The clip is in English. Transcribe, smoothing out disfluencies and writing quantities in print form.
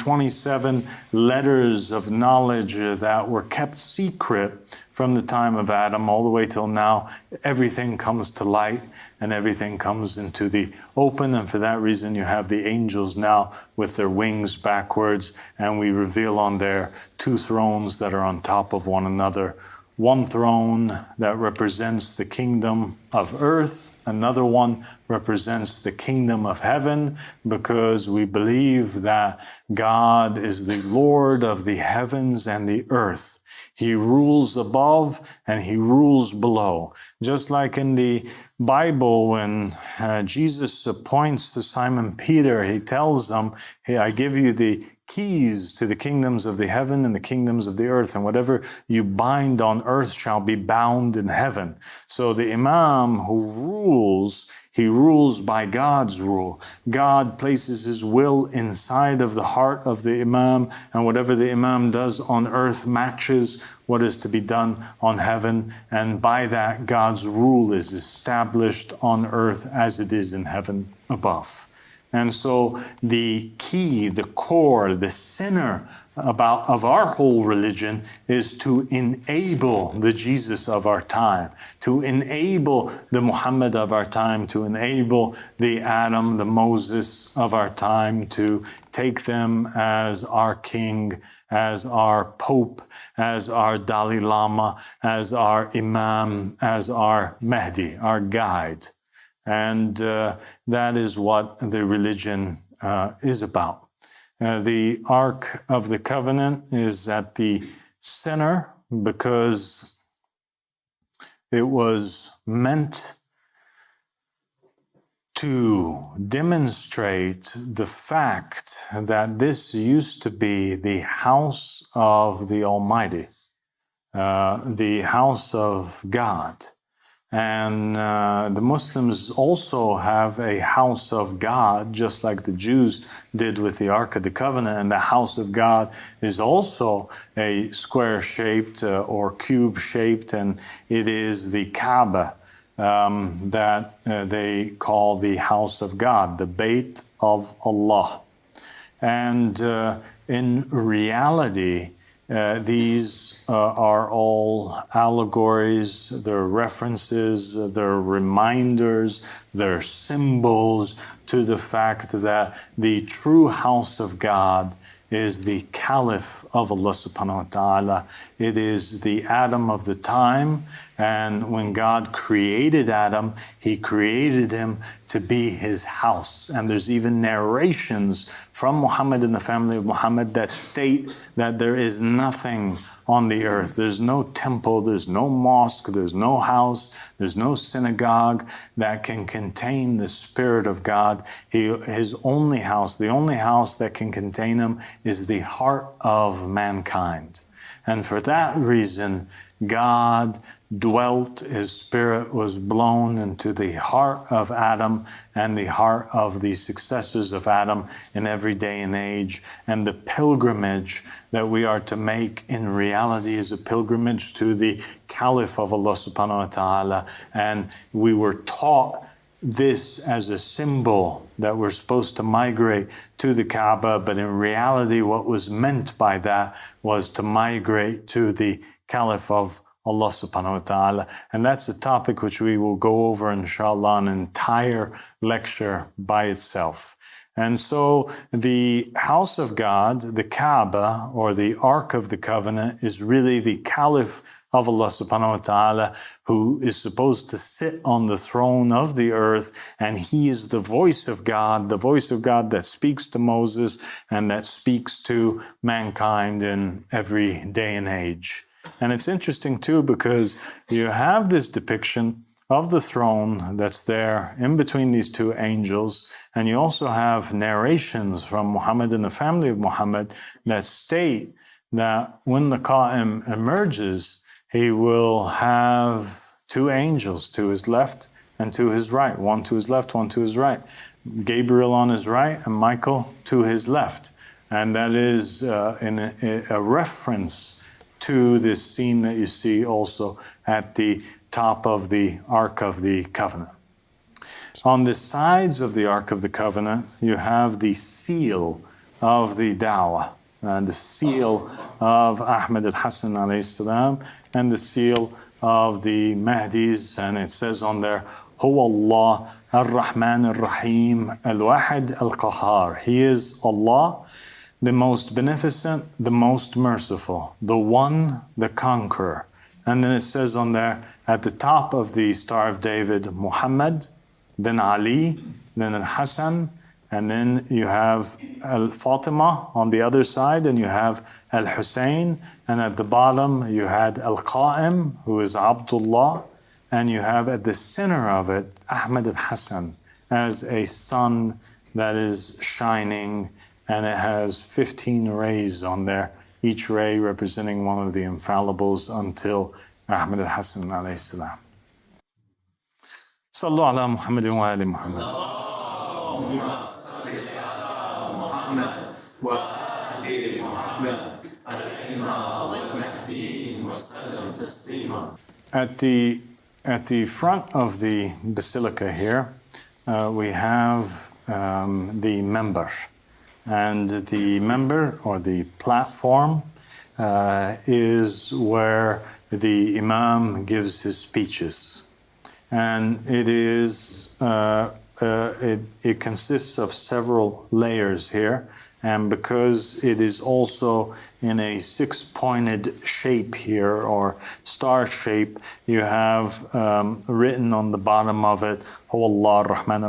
27 letters of knowledge that were kept secret from the time of Adam all the way till now. Everything comes to light and everything comes into the open. And for that reason, you have the angels now with their wings backwards, and we reveal on there two thrones that are on top of one another. One throne that represents the kingdom of earth, another one represents the kingdom of heaven, because we believe that God is the Lord of the heavens and the earth. He rules above and he rules below. Just like in the Bible, when Jesus appoints to Simon Peter, he tells him, "Hey, I give you the keys to the kingdoms of the heaven and the kingdoms of the earth, and whatever you bind on earth shall be bound in heaven." So the Imam who rules, he rules by God's rule. God places his will inside of the heart of the Imam, and whatever the Imam does on earth matches what is to be done on heaven. And by that, God's rule is established on earth as it is in heaven above. And so the key, the core, the center of our whole religion is to enable the Jesus of our time, to enable the Muhammad of our time, to enable the Adam, the Moses of our time, to take them as our king, as our Pope, as our Dalai Lama, as our Imam, as our Mahdi, our guide. And that is what the religion is about. The Ark of the Covenant is at the center because it was meant to demonstrate the fact that this used to be the house of the Almighty, the house of God. And the Muslims also have a house of God, just like the Jews did with the Ark of the Covenant. And the house of God is also a square-shaped or cube-shaped, and it is the Kaaba that they call the house of God, the Bayt of Allah. And in reality, these are all allegories, they're references, they're reminders, they're symbols to the fact that the true house of God is the Calif of Allah subhanahu wa ta'ala. It is the Adam of the time. And when God created Adam, he created him to be his house. And there's even narrations from Muhammad and the family of Muhammad that state that there is nothing on the earth. There's no temple, there's no mosque, there's no house, there's no synagogue that can contain the Spirit of God. His only house, the only house that can contain him, is the heart of mankind. And for that reason, God dwelt, his spirit was blown into the heart of Adam and the heart of the successors of Adam in every day and age. And the pilgrimage that we are to make in reality is a pilgrimage to the Caliph of Allah subhanahu wa ta'ala. And we were taught this as a symbol that we're supposed to migrate to the Kaaba, but in reality what was meant by that was to migrate to the Caliph of Allah subhanahu wa ta'ala. And that's a topic which we will go over, inshallah, an entire lecture by itself. And so the house of God, the Kaaba, or the Ark of the Covenant, is really the Caliph of Allah subhanahu wa ta'ala, who is supposed to sit on the throne of the earth, and he is the voice of God that speaks to Moses and that speaks to mankind in every day and age. And it's interesting too, because you have this depiction of the throne that's there in between these two angels, and you also have narrations from Muhammad and the family of Muhammad that state that when the Qaim emerges, he will have two angels to his left and to his right, one to his left, one to his right. Gabriel on his right and Michael to his left. And that is a reference to this scene that you see also at the top of the Ark of the Covenant. On the sides of the Ark of the Covenant, you have the seal of the da'wah, and the seal of Ahmad al-Hassan alayhi salam, and the seal of the Mahdis, and it says on there, Huwa Allah ar-Rahman ar-Rahim al-Wahid al-Qahar. He is Allah, the most beneficent, the most merciful, the one, the conqueror. And then it says on there, at the top of the Star of David, Muhammad, then Ali, then Al-Hassan, and then you have Al-Fatima on the other side, and you have Al-Hussein, and at the bottom you had Al-Qaim, who is Abdullah, and you have at the center of it, Ahmad al-Hassan, as a sun that is shining, and it has 15 rays on there, each ray representing one of the infallibles until Ahmad al-Hassan alayhi salam. Sallu ala Muhammadin wa ali Muhammad. At the front of the basilica here, we have the member. And the member, or the platform, is where the Imam gives his speeches. And it is it consists of several layers here, and because it is also in a six-pointed shape here, or star shape, you have written on the bottom of it, Huwa Allah ar-Rahman